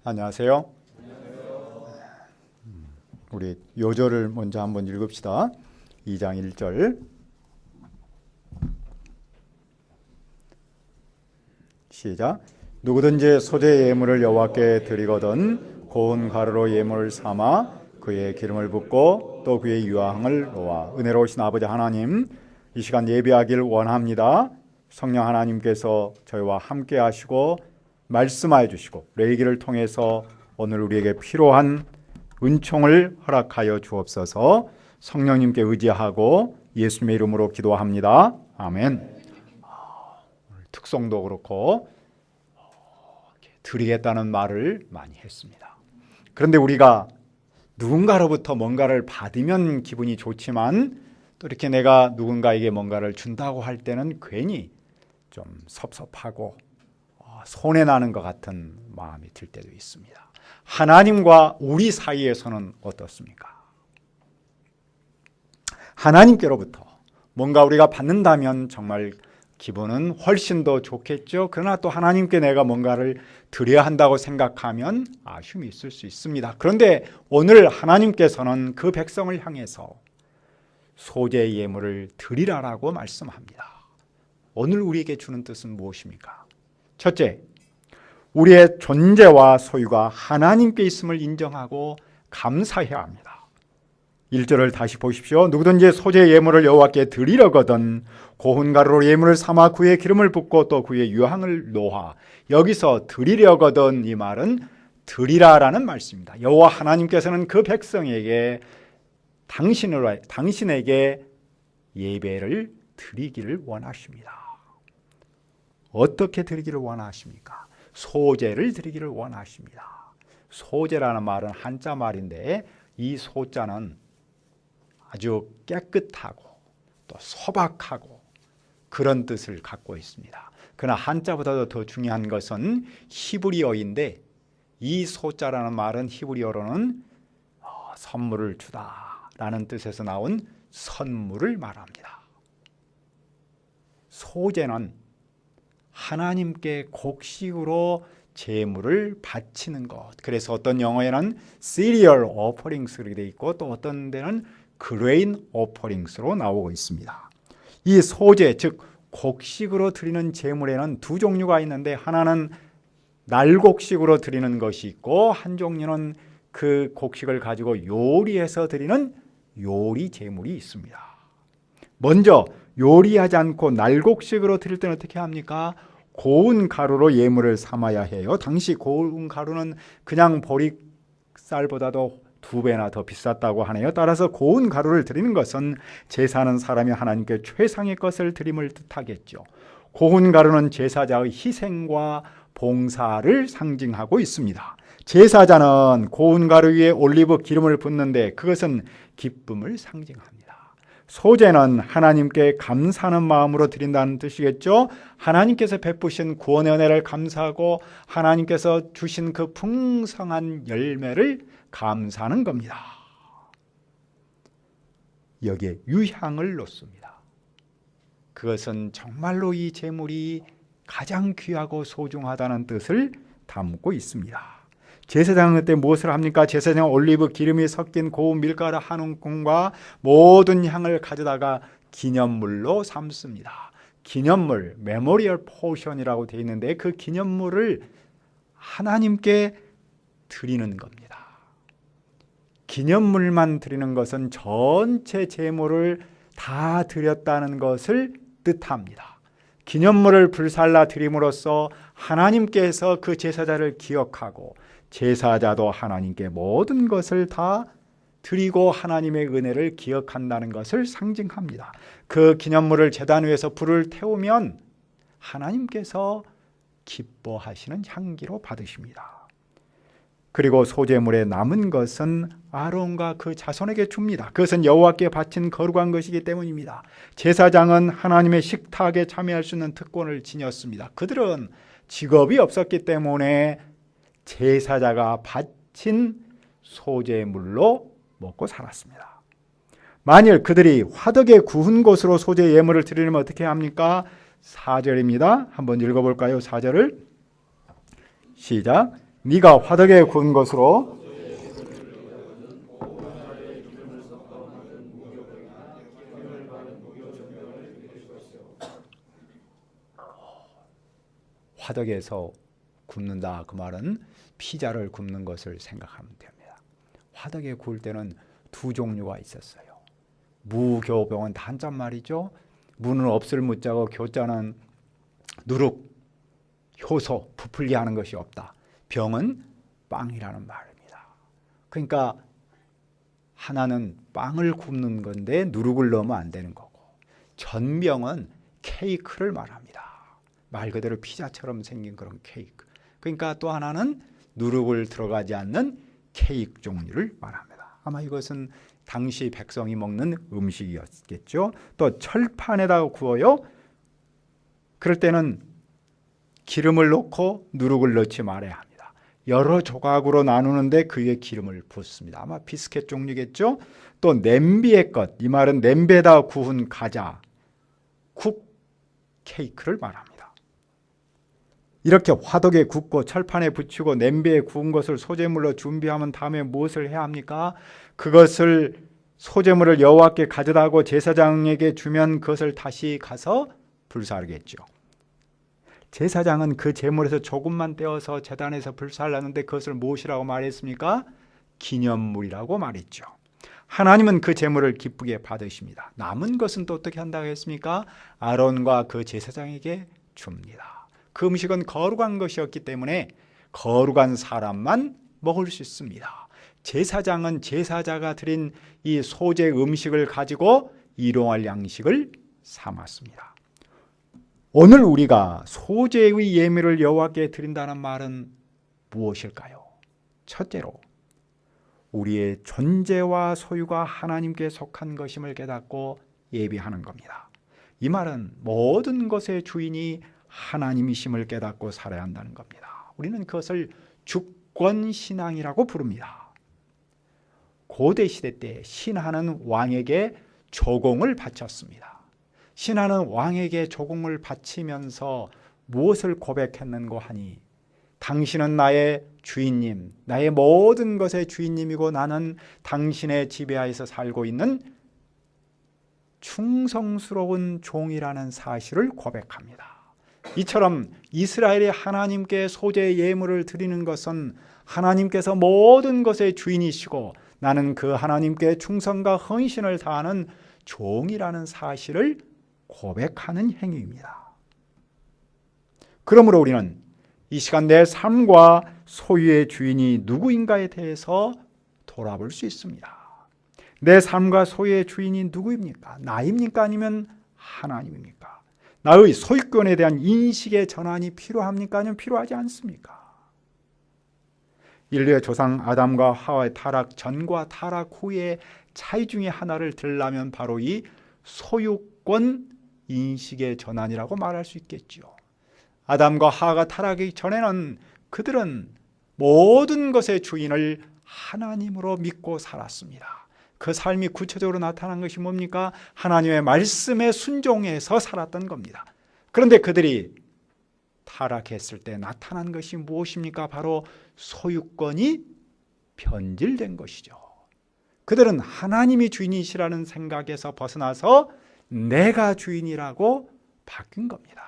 안녕하세요. 우리 요절을 먼저 한번 읽읍시다. 2장 1절 시작. 누구든지 소재 예물을 여호와께 드리거든 고운 가루로 예물을 삼아 그의 기름을 붓고 또 그의 유황을 놓아. 은혜로우신 아버지 하나님, 이 시간 예배하길 원합니다. 성령 하나님께서 저희와 함께 하시고 말씀하여 주시고 레위기를 통해서 오늘 우리에게 필요한 은총을 허락하여 주옵소서. 성령님께 의지하고 예수님의 이름으로 기도합니다. 아멘. 오늘 특송도 그렇고 드리겠다는 말을 많이 했습니다. 그런데 우리가 누군가로부터 뭔가를 받으면 기분이 좋지만 또 이렇게 내가 누군가에게 뭔가를 준다고 할 때는 괜히 좀 섭섭하고 손해나는 것 같은 마음이 들 때도 있습니다. 하나님과 우리 사이에서는 어떻습니까? 하나님께로부터 뭔가 우리가 받는다면 정말 기분은 훨씬 더 좋겠죠. 그러나 또 하나님께 내가 뭔가를 드려야 한다고 생각하면 아쉬움이 있을 수 있습니다. 그런데 오늘 하나님께서는 그 백성을 향해서 소재 예물을 드리라라고 말씀합니다. 오늘 우리에게 주는 뜻은 무엇입니까? 첫째, 우리의 존재와 소유가 하나님께 있음을 인정하고 감사해야 합니다. 1절을 다시 보십시오. 누구든지 소재 예물을 여호와께 드리려거든 고운 가루로 예물을 삼아 그의 기름을 붓고 또 그의 유황을 놓아. 여기서 드리려거든, 이 말은 드리라라는 말씀입니다. 여호와 하나님께서는 그 백성에게 당신에게 예배를 드리기를 원하십니다. 어떻게 드리기를 원하십니까? 소재를 드리기를 원하십니다. 소재라는 말은 한자 말인데 이 소자는 아주 깨끗하고 또 소박하고 그런 뜻을 갖고 있습니다. 그러나 한자보다도 더 중요한 것은 히브리어인데 이 소자라는 말은 히브리어로는 선물을 주다라는 뜻에서 나온 선물을 말합니다. 소재는 하나님께 곡식으로 제물을 바치는 것. 그래서 어떤 영어에는 cereal offerings로 되어 있고 또 어떤 데는 grain offerings로 나오고 있습니다. 이 소재, 즉 곡식으로 드리는 제물에는 두 종류가 있는데 하나는 날곡식으로 드리는 것이 있고 한 종류는 그 곡식을 가지고 요리해서 드리는 요리 제물이 있습니다. 먼저 요리하지 않고 날곡식으로 드릴 때는 어떻게 합니까? 고운 가루로 예물을 삼아야 해요. 당시 고운 가루는 그냥 보리쌀보다도 2배나 더 비쌌다고 하네요. 따라서 고운 가루를 드리는 것은 제사하는 사람이 하나님께 최상의 것을 드림을 뜻하겠죠. 고운 가루는 제사자의 희생과 봉사를 상징하고 있습니다. 제사자는 고운 가루 위에 올리브 기름을 붓는데 그것은 기쁨을 상징합니다. 소재는 하나님께 감사하는 마음으로 드린다는 뜻이겠죠. 하나님께서 베푸신 구원의 은혜를 감사하고 하나님께서 주신 그 풍성한 열매를 감사하는 겁니다. 여기에 유향을 넣습니다. 그것은 정말로 이 제물이 가장 귀하고 소중하다는 뜻을 담고 있습니다. 제사장은 그때 무엇을 합니까? 제사장은 올리브 기름이 섞인 고운 밀가루 한 움큼과 모든 향을 가져다가 기념물로 삼습니다. 기념물, 메모리얼 포션이라고 되어 있는데 그 기념물을 하나님께 드리는 겁니다. 기념물만 드리는 것은 전체 제물을 다 드렸다는 것을 뜻합니다. 기념물을 불살라 드림으로써 하나님께서 그 제사자를 기억하고 제사자도 하나님께 모든 것을 다 드리고 하나님의 은혜를 기억한다는 것을 상징합니다. 그 기념물을 제단 위에서 불을 태우면 하나님께서 기뻐하시는 향기로 받으십니다. 그리고 소재물에 남은 것은 아론과 그 자손에게 줍니다. 그것은 여호와께 바친 거룩한 것이기 때문입니다. 제사장은 하나님의 식탁에 참여할 수 있는 특권을 지녔습니다. 그들은 직업이 없었기 때문에 제사자가 바친 소재물로 먹고 살았습니다. 만일 그들이 화덕에 구운 곳으로 소재 예물을 드리려면 어떻게 합니까? 4절입니다. 한번 읽어볼까요? 4절을 시작. 네가 화덕에 구운 것으로 화덕에서 굽는다. 그 말은 피자를 굽는 것을 생각하면 됩니다. 화덕에 구울 때는 두 종류가 있었어요. 무교병은 한자 말이죠. 무는 없을 무자고 교자는 누룩, 효소, 부풀게 하는 것이 없다. 병은 빵이라는 말입니다. 그러니까 하나는 빵을 굽는 건데 누룩을 넣으면 안 되는 거고, 전병은 케이크를 말합니다. 말 그대로 피자처럼 생긴 그런 케이크. 그러니까 또 하나는 누룩을 들어가지 않는 케이크 종류를 말합니다. 아마 이것은 당시 백성이 먹는 음식이었겠죠. 또 철판에다가 구워요. 그럴 때는 기름을 넣고 누룩을 넣지 말아야 합니다. 여러 조각으로 나누는데 그 위에 기름을 붓습니다. 아마 비스켓 종류겠죠. 또 냄비의 것, 이 말은 냄비에다 구운 과자, 국, 케이크를 말합니다. 이렇게 화덕에 굽고 철판에 붙이고 냄비에 구운 것을 소재물로 준비하면 다음에 무엇을 해야 합니까? 그것을 소재물을 여호와께 가져다고 제사장에게 주면 그것을 다시 가서 불사르겠죠. 제사장은 그 제물에서 조금만 떼어서 제단에서 불사르는데 그것을 무엇이라고 말했습니까? 기념물이라고 말했죠. 하나님은 그 제물을 기쁘게 받으십니다. 남은 것은 또 어떻게 한다고 했습니까? 아론과 그 제사장에게 줍니다. 그 음식은 거룩한 것이었기 때문에 거룩한 사람만 먹을 수 있습니다. 제사장은 제사자가 드린 이 소재 음식을 가지고 일용할 양식을 삼았습니다. 오늘 우리가 소재의 예물을 여호와께 드린다는 말은 무엇일까요? 첫째로 우리의 존재와 소유가 하나님께 속한 것임을 깨닫고 예비하는 겁니다. 이 말은 모든 것의 주인이 하나님이심을 깨닫고 살아야 한다는 겁니다. 우리는 그것을 주권신앙이라고 부릅니다. 고대시대 때 신하는 왕에게 조공을 바쳤습니다. 신하는 왕에게 조공을 바치면서 무엇을 고백했는고 하니, 당신은 나의 주인님, 나의 모든 것의 주인님이고 나는 당신의 지배하에서 살고 있는 충성스러운 종이라는 사실을 고백합니다. 이처럼 이스라엘이 하나님께 소재 예물을 드리는 것은 하나님께서 모든 것의 주인이시고 나는 그 하나님께 충성과 헌신을 다하는 종이라는 사실을 고백하는 행위입니다. 그러므로 우리는 이 시간 내 삶과 소유의 주인이 누구인가에 대해서 돌아볼 수 있습니다. 내 삶과 소유의 주인이 누구입니까? 나입니까? 아니면 하나님입니까? 나의 소유권에 대한 인식의 전환이 필요합니까? 아니면 필요하지 않습니까? 인류의 조상 아담과 하와의 타락 전과 타락 후의 차이 중에 하나를 들려면 바로 이 소유권 인식의 전환이라고 말할 수 있겠죠. 아담과 하와가 타락하기 전에는 그들은 모든 것의 주인을 하나님으로 믿고 살았습니다. 그 삶이 구체적으로 나타난 것이 뭡니까? 하나님의 말씀에 순종해서 살았던 겁니다. 그런데 그들이 타락했을 때 나타난 것이 무엇입니까? 바로 소유권이 변질된 것이죠. 그들은 하나님이 주인이시라는 생각에서 벗어나서 내가 주인이라고 바뀐 겁니다.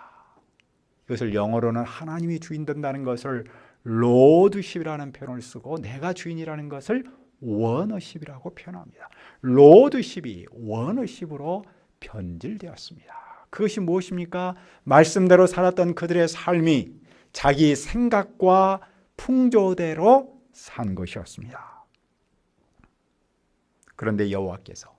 이것을 영어로는 하나님이 주인 된다는 것을 로드십이라는 표현을 쓰고 내가 주인이라는 것을 워너십이라고 표현합니다. 로드십이 워너십으로 변질되었습니다. 그것이 무엇입니까? 말씀대로 살았던 그들의 삶이 자기 생각과 풍조대로 산 것이었습니다. 그런데 여호와께서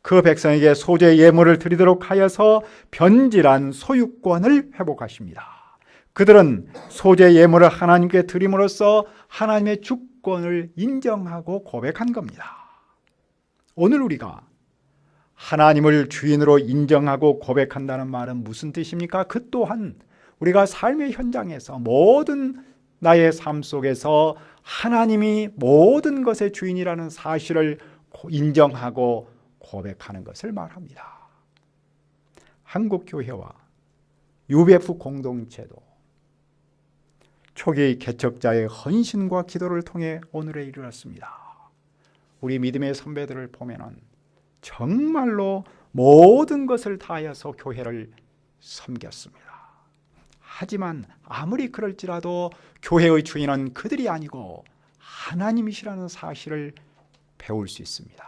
그 백성에게 소재 예물을 드리도록 하여서 변질한 소유권을 회복하십니다. 그들은 소재 예물을 하나님께 드림으로써 하나님의 주권을 인정하고 고백한 겁니다. 오늘 우리가 하나님을 주인으로 인정하고 고백한다는 말은 무슨 뜻입니까? 그 또한 우리가 삶의 현장에서 모든 나의 삶 속에서 하나님이 모든 것의 주인이라는 사실을 인정하고 고백하는 것을 말합니다. 한국교회와 UBF 공동체도 초기 개척자의 헌신과 기도를 통해 오늘에 이르렀습니다. 우리 믿음의 선배들을 보면은 정말로 모든 것을 다하여서 교회를 섬겼습니다. 하지만 아무리 그럴지라도 교회의 주인은 그들이 아니고 하나님이시라는 사실을 배울 수 있습니다.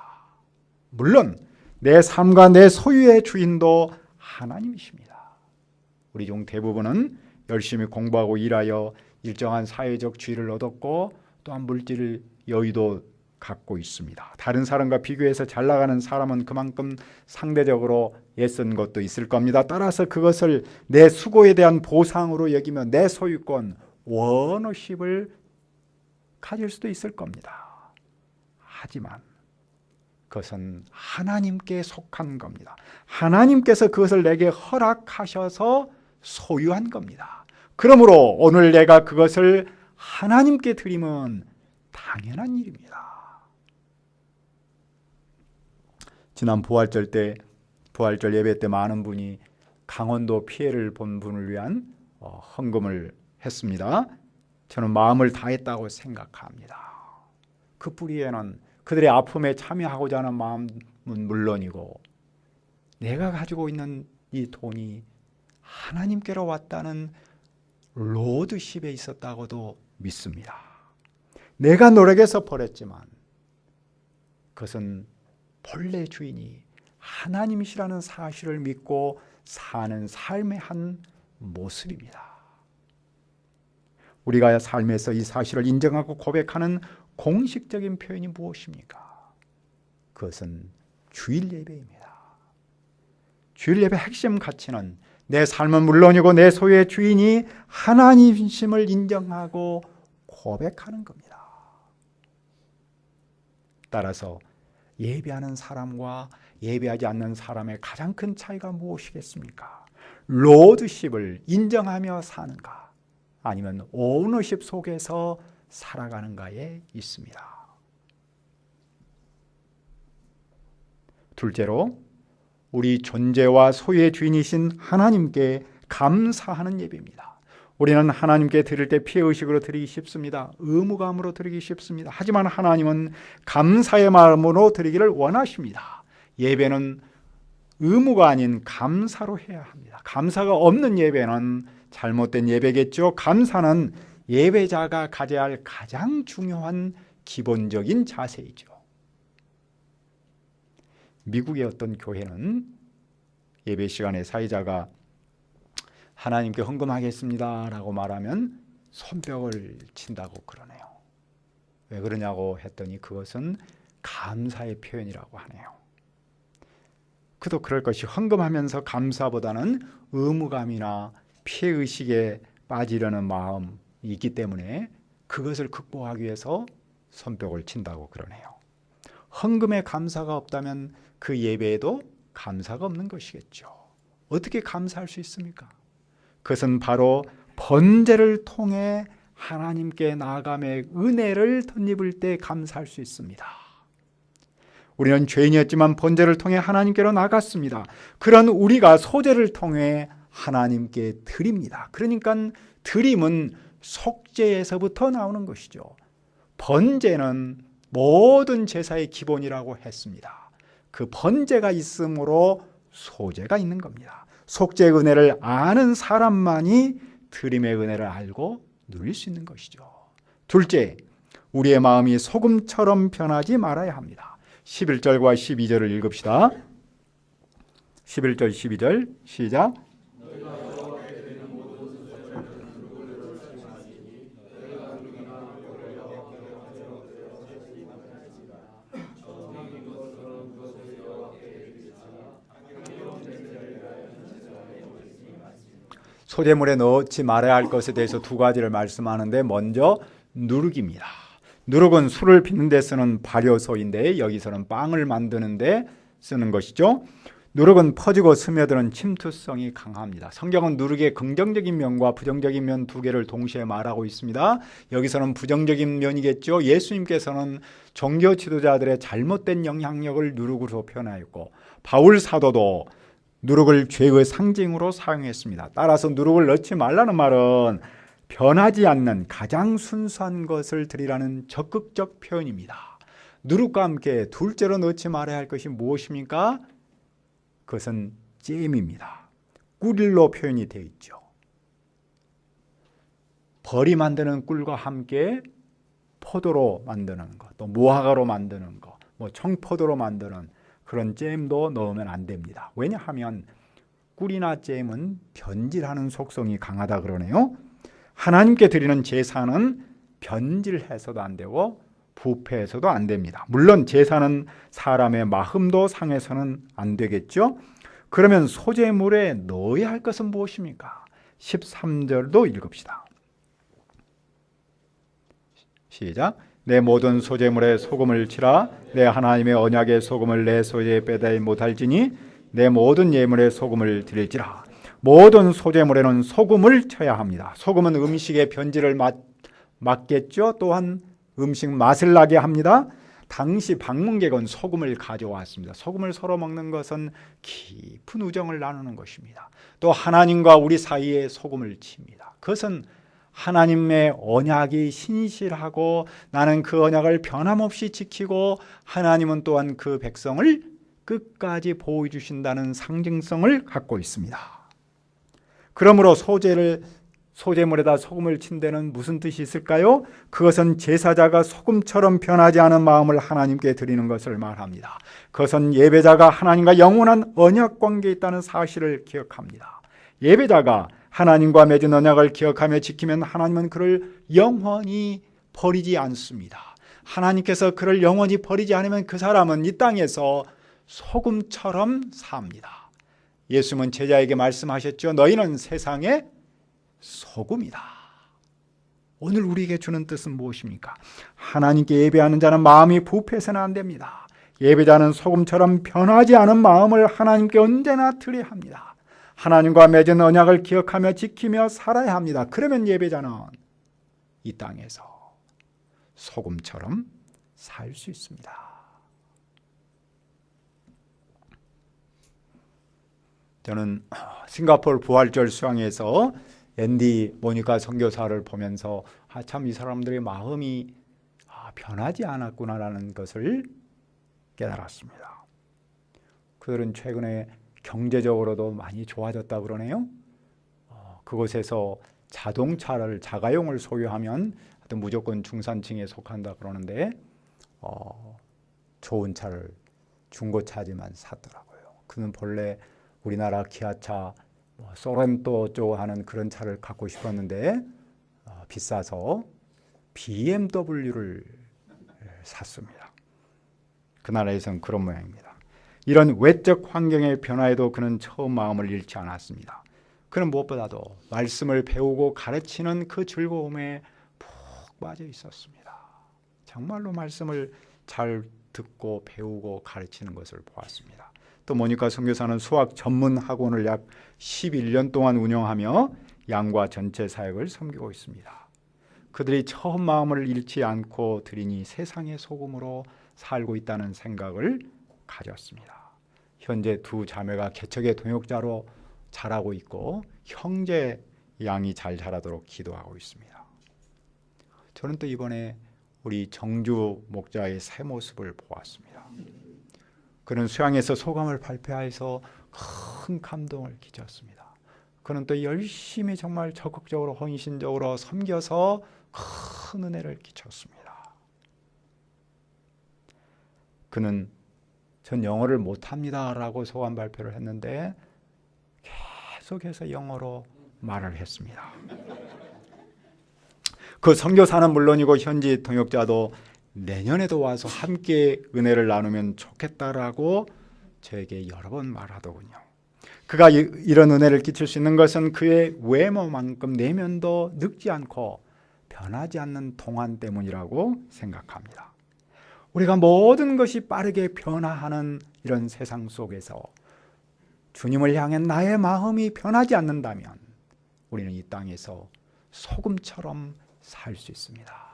물론 내 삶과 내 소유의 주인도 하나님이십니다. 우리 중 대부분은 열심히 공부하고 일하여 일정한 사회적 지위를 얻었고 또한 물질 여유도 갖고 있습니다. 다른 사람과 비교해서 잘 나가는 사람은 그만큼 상대적으로 애쓴 것도 있을 겁니다. 따라서 그것을 내 수고에 대한 보상으로 여기며 내 소유권, 원어십을 가질 수도 있을 겁니다. 하지만 그것은 하나님께 속한 겁니다. 하나님께서 그것을 내게 허락하셔서 소유한 겁니다. 그러므로 오늘 내가 그것을 하나님께 드리면 당연한 일입니다. 지난 부활절 예배 때 많은 분이 강원도 피해를 본 분을 위한 헌금을 했습니다. 저는 마음을 다했다고 생각합니다. 그 뿌리에는 그들의 아픔에 참여하고자 하는 마음은 물론이고 내가 가지고 있는 이 돈이 하나님께로 왔다는 로드십에 있었다고도 믿습니다. 내가 노력해서 벌었지만 그것은 본래 주인이 하나님이시라는 사실을 믿고 사는 삶의 한 모습입니다. 우리가 삶에서 이 사실을 인정하고 고백하는 공식적인 표현이 무엇입니까? 그것은 주일 예배입니다. 주일 예배 핵심 가치는 내 삶은 물론이고 내 소유의 주인이 하나님이심을 인정하고 고백하는 겁니다. 따라서 예배하는 사람과 예배하지 않는 사람의 가장 큰 차이가 무엇이겠습니까? 로드십을 인정하며 사는가 아니면 오너십 속에서 살아가는가에 있습니다. 둘째로 우리 존재와 소유의 주인이신 하나님께 감사하는 예배입니다. 우리는 하나님께 드릴 때 피해의식으로 드리기 쉽습니다. 의무감으로 드리기 쉽습니다. 하지만 하나님은 감사의 마음으로 드리기를 원하십니다. 예배는 의무가 아닌 감사로 해야 합니다. 감사가 없는 예배는 잘못된 예배겠죠. 감사는 예배자가 가져야 할 가장 중요한 기본적인 자세이죠. 미국의 어떤 교회는 예배 시간에 사회자가 하나님께 헌금하겠습니다 라고 말하면 손뼉을 친다고 그러네요. 왜 그러냐고 했더니 그것은 감사의 표현이라고 하네요. 그도 그럴 것이 헌금하면서 감사보다는 의무감이나 피해의식에 빠지려는 마음이 있기 때문에 그것을 극복하기 위해서 손뼉을 친다고 그러네요. 헌금에 감사가 없다면 그 예배에도 감사가 없는 것이겠죠. 어떻게 감사할 수 있습니까? 그것은 바로 번제를 통해 하나님께 나아감의 은혜를 덧입을 때 감사할 수 있습니다. 우리는 죄인이었지만 번제를 통해 하나님께로 나갔습니다. 그런 우리가 소제를 통해 하나님께 드립니다. 그러니까 드림은 속죄에서부터 나오는 것이죠. 번제는 모든 제사의 기본이라고 했습니다. 그 번제가 있으므로 소제가 있는 겁니다. 속죄의 은혜를 아는 사람만이 드림의 은혜를 알고 누릴 수 있는 것이죠. 둘째, 우리의 마음이 소금처럼 변하지 말아야 합니다. 11절과 12절을 읽읍시다. 11절 12절 시작. 소재물에 넣지 말아야 할 것에 대해서 두 가지를 말씀하는데 먼저 누룩입니다. 누룩은 술을 빚는 데 쓰는 발효소인데 여기서는 빵을 만드는 데 쓰는 것이죠. 누룩은 퍼지고 스며드는 침투성이 강합니다. 성경은 누룩의 긍정적인 면과 부정적인 면 두 개를 동시에 말하고 있습니다. 여기서는 부정적인 면이겠죠. 예수님께서는 종교 지도자들의 잘못된 영향력을 누룩으로 표현하였고 바울 사도도 누룩을 죄의 상징으로 사용했습니다. 따라서 누룩을 넣지 말라는 말은 변하지 않는 가장 순수한 것을 드리라는 적극적 표현입니다. 누룩과 함께 둘째로 넣지 말아야 할 것이 무엇입니까? 그것은 잼입니다. 꿀로 표현이 되어 있죠. 벌이 만드는 꿀과 함께 포도로 만드는 것, 또 무화과로 만드는 것, 청포도로 만드는 그런 잼도 넣으면 안 됩니다. 왜냐하면 꿀이나 잼은 변질하는 속성이 강하다 그러네요. 하나님께 드리는 제사는 변질해서도 안 되고 부패해서도 안 됩니다. 물론 제사는 사람의 마음도 상해서는 안 되겠죠. 그러면 소제물에 넣어야 할 것은 무엇입니까? 13절도 읽읍시다. 시작. 내 모든 소제물에 소금을 치라. 내 하나님의 언약의 소금을 내 소재에 빼다 못할지니 내 모든 예물에 소금을 드릴지라. 모든 소제물에는 소금을 쳐야 합니다. 소금은 음식의 변질을 막겠죠. 또한 음식 맛을 나게 합니다. 당시 방문객은 소금을 가져왔습니다. 소금을 서로 먹는 것은 깊은 우정을 나누는 것입니다. 또 하나님과 우리 사이에 소금을 칩니다. 그것은 하나님의 언약이 신실하고 나는 그 언약을 변함없이 지키고 하나님은 또한 그 백성을 끝까지 보호해 주신다는 상징성을 갖고 있습니다. 그러므로 소제물에다 소금을 친 데는 무슨 뜻이 있을까요? 그것은 제사자가 소금처럼 변하지 않은 마음을 하나님께 드리는 것을 말합니다. 그것은 예배자가 하나님과 영원한 언약 관계에 있다는 사실을 기억합니다. 예배자가 하나님과 맺은 언약을 기억하며 지키면 하나님은 그를 영원히 버리지 않습니다. 하나님께서 그를 영원히 버리지 않으면 그 사람은 이 땅에서 소금처럼 삽니다. 예수님은 제자에게 말씀하셨죠. 너희는 세상의 소금이다. 오늘 우리에게 주는 뜻은 무엇입니까? 하나님께 예배하는 자는 마음이 부패해서는 안 됩니다. 예배자는 소금처럼 변하지 않은 마음을 하나님께 언제나 드려야 합니다. 하나님과 맺은 언약을 기억하며 지키며 살아야 합니다. 그러면 예배자는 이 땅에서 소금처럼 살 수 있습니다. 저는 싱가포르 부활절 수양에서 앤디 모니카 선교사를 보면서 참 이 사람들의 마음이 변하지 않았구나라는 것을 깨달았습니다. 그들은 최근에 경제적으로도 많이 좋아졌다 그러네요. 그곳에서 자동차를 자가용을 소유하면 무조건 중산층에 속한다 그러는데 좋은 차를 중고차지만 샀더라고요. 그는 본래 우리나라 기아차, 소렌토 쪽 하는 그런 차를 갖고 싶었는데 비싸서 BMW를 샀습니다. 그 나라에서는 그런 모양입니다. 이런 외적 환경의 변화에도 그는 처음 마음을 잃지 않았습니다. 그는 무엇보다도 말씀을 배우고 가르치는 그 즐거움에 푹 빠져 있었습니다. 정말로 말씀을 잘 듣고 배우고 가르치는 것을 보았습니다. 또 모니카 선교사는 수학 전문 학원을 약 11년 동안 운영하며 양과 전체 사역을 섬기고 있습니다. 그들이 처음 마음을 잃지 않고 드리니 세상의 소금으로 살고 있다는 생각을 가졌습니다. 현재 두 자매가 개척의 동역자로 자라고 있고 형제 양이 잘 자라도록 기도하고 있습니다. 저는 또 이번에 우리 정주 목자의 새 모습을 보았습니다. 그는 수양에서 소감을 발표해서 큰 감동을 끼쳤습니다. 그는 또 열심히 정말 적극적으로 헌신적으로 섬겨서 큰 은혜를 끼쳤습니다. 그는 전 영어를 못합니다 라고 소감 발표를 했는데 계속해서 영어로 말을 했습니다. 그 선교사는 물론이고 현지 동역자도 내년에도 와서 함께 은혜를 나누면 좋겠다라고 저에게 여러 번 말하더군요. 그가 이런 은혜를 끼칠 수 있는 것은 그의 외모만큼 내면도 늙지 않고 변하지 않는 동안 때문이라고 생각합니다. 우리가 모든 것이 빠르게 변화하는 이런 세상 속에서 주님을 향해 나의 마음이 변하지 않는다면 우리는 이 땅에서 소금처럼 살 수 있습니다.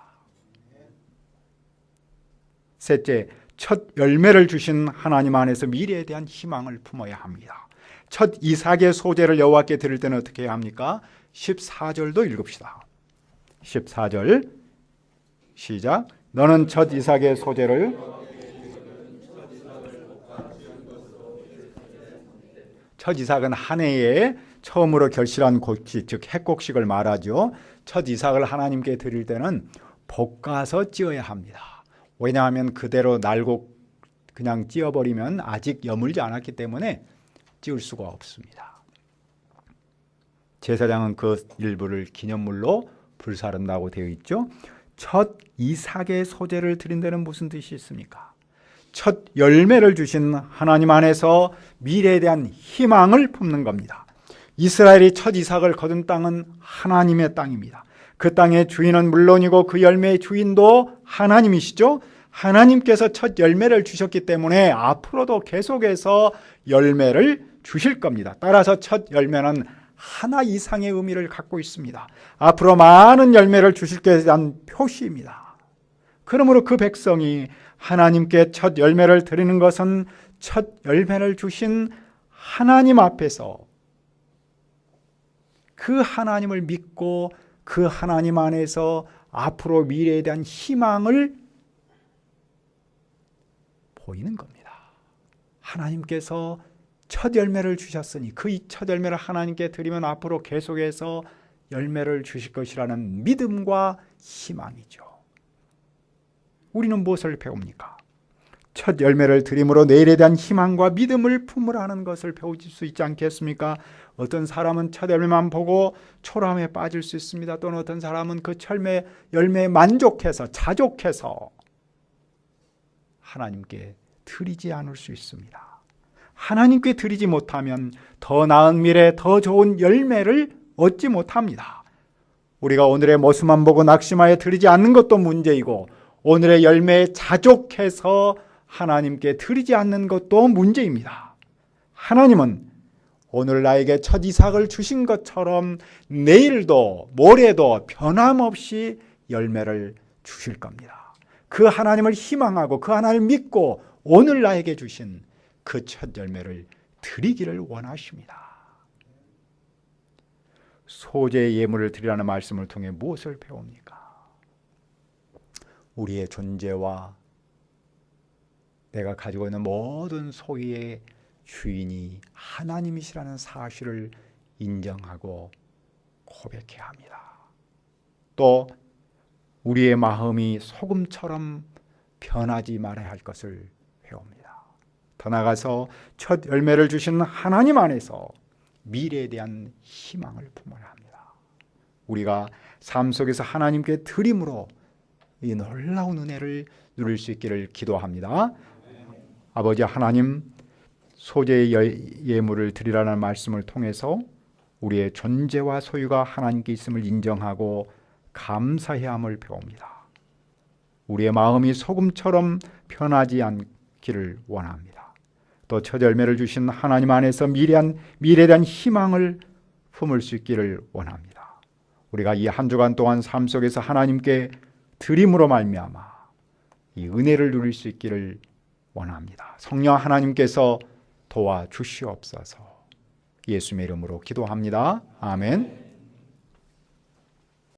셋째, 첫 열매를 주신 하나님 안에서 미래에 대한 희망을 품어야 합니다. 첫 이삭의 소재를 여호와께 드릴 때는 어떻게 해야 합니까? 14절도 읽읍시다. 14절 시작. 너는 첫 이삭의 소재를 첫 이삭은 한 해에 처음으로 결실한 곡식, 즉 핵곡식을 말하죠. 첫 이삭을 하나님께 드릴 때는 볶아서 찧어야 합니다. 왜냐하면 그대로 날고 그냥 찧어버리면 아직 여물지 않았기 때문에 찌울 수가 없습니다. 제사장은 그 일부를 기념물로 불사른다고 되어 있죠. 첫 이삭의 소재를 드린 데는 무슨 뜻이 있습니까? 첫 열매를 주신 하나님 안에서 미래에 대한 희망을 품는 겁니다. 이스라엘이 첫 이삭을 거둔 땅은 하나님의 땅입니다. 그 땅의 주인은 물론이고 그 열매의 주인도 하나님이시죠. 하나님께서 첫 열매를 주셨기 때문에 앞으로도 계속해서 열매를 주실 겁니다. 따라서 첫 열매는 하나 이상의 의미를 갖고 있습니다. 앞으로 많은 열매를 주실 것에 대한 표시입니다. 그러므로 그 백성이 하나님께 첫 열매를 드리는 것은 첫 열매를 주신 하나님 앞에서 그 하나님을 믿고 그 하나님 안에서 앞으로 미래에 대한 희망을 보이는 겁니다. 하나님께서 첫 열매를 주셨으니 그 첫 열매를 하나님께 드리면 앞으로 계속해서 열매를 주실 것이라는 믿음과 희망이죠. 우리는 무엇을 배웁니까? 첫 열매를 드림으로 내일에 대한 희망과 믿음을 품으라는 것을 배우실 수 있지 않겠습니까? 어떤 사람은 첫 열매만 보고 초라함에 빠질 수 있습니다. 또는 어떤 사람은 그 열매에 만족해서 자족해서 하나님께 드리지 않을 수 있습니다. 하나님께 드리지 못하면 더 나은 미래, 더 좋은 열매를 얻지 못합니다. 우리가 오늘의 모습만 보고 낙심하여 드리지 않는 것도 문제이고 오늘의 열매에 자족해서 하나님께 드리지 않는 것도 문제입니다. 하나님은 오늘 나에게 첫 이삭을 주신 것처럼 내일도 모레도 변함없이 열매를 주실 겁니다. 그 하나님을 희망하고 그 하나님을 믿고 오늘 나에게 주신 그 첫 열매를 드리기를 원하십니다. 소재의 예물을 드리라는 말씀을 통해 무엇을 배웁니까? 우리의 존재와 내가 가지고 있는 모든 소유의 주인이 하나님이시라는 사실을 인정하고 고백해야 합니다. 또 우리의 마음이 소금처럼 변하지 말아야 할 것을 배웁니다. 더 나아가서 첫 열매를 주신 하나님 안에서 미래에 대한 희망을 품어야 합니다. 우리가 삶 속에서 하나님께 드림으로 이 놀라운 은혜를 누릴 수 있기를 기도합니다. 아버지 하나님, 소재의 예물을 드리라는 말씀을 통해서 우리의 존재와 소유가 하나님께 있음을 인정하고 감사해야 함을 배웁니다. 우리의 마음이 소금처럼 변하지 않기를 원합니다. 또 첫 열매를 주신 하나님 안에서 미래에 대한 희망을 품을 수 있기를 원합니다. 우리가 이 한 주간 동안 삶 속에서 하나님께 드림으로 말미암아 이 은혜를 누릴 수 있기를 원합니다. 성령 하나님께서 도와주시옵소서. 예수님의 이름으로 기도합니다. 아멘.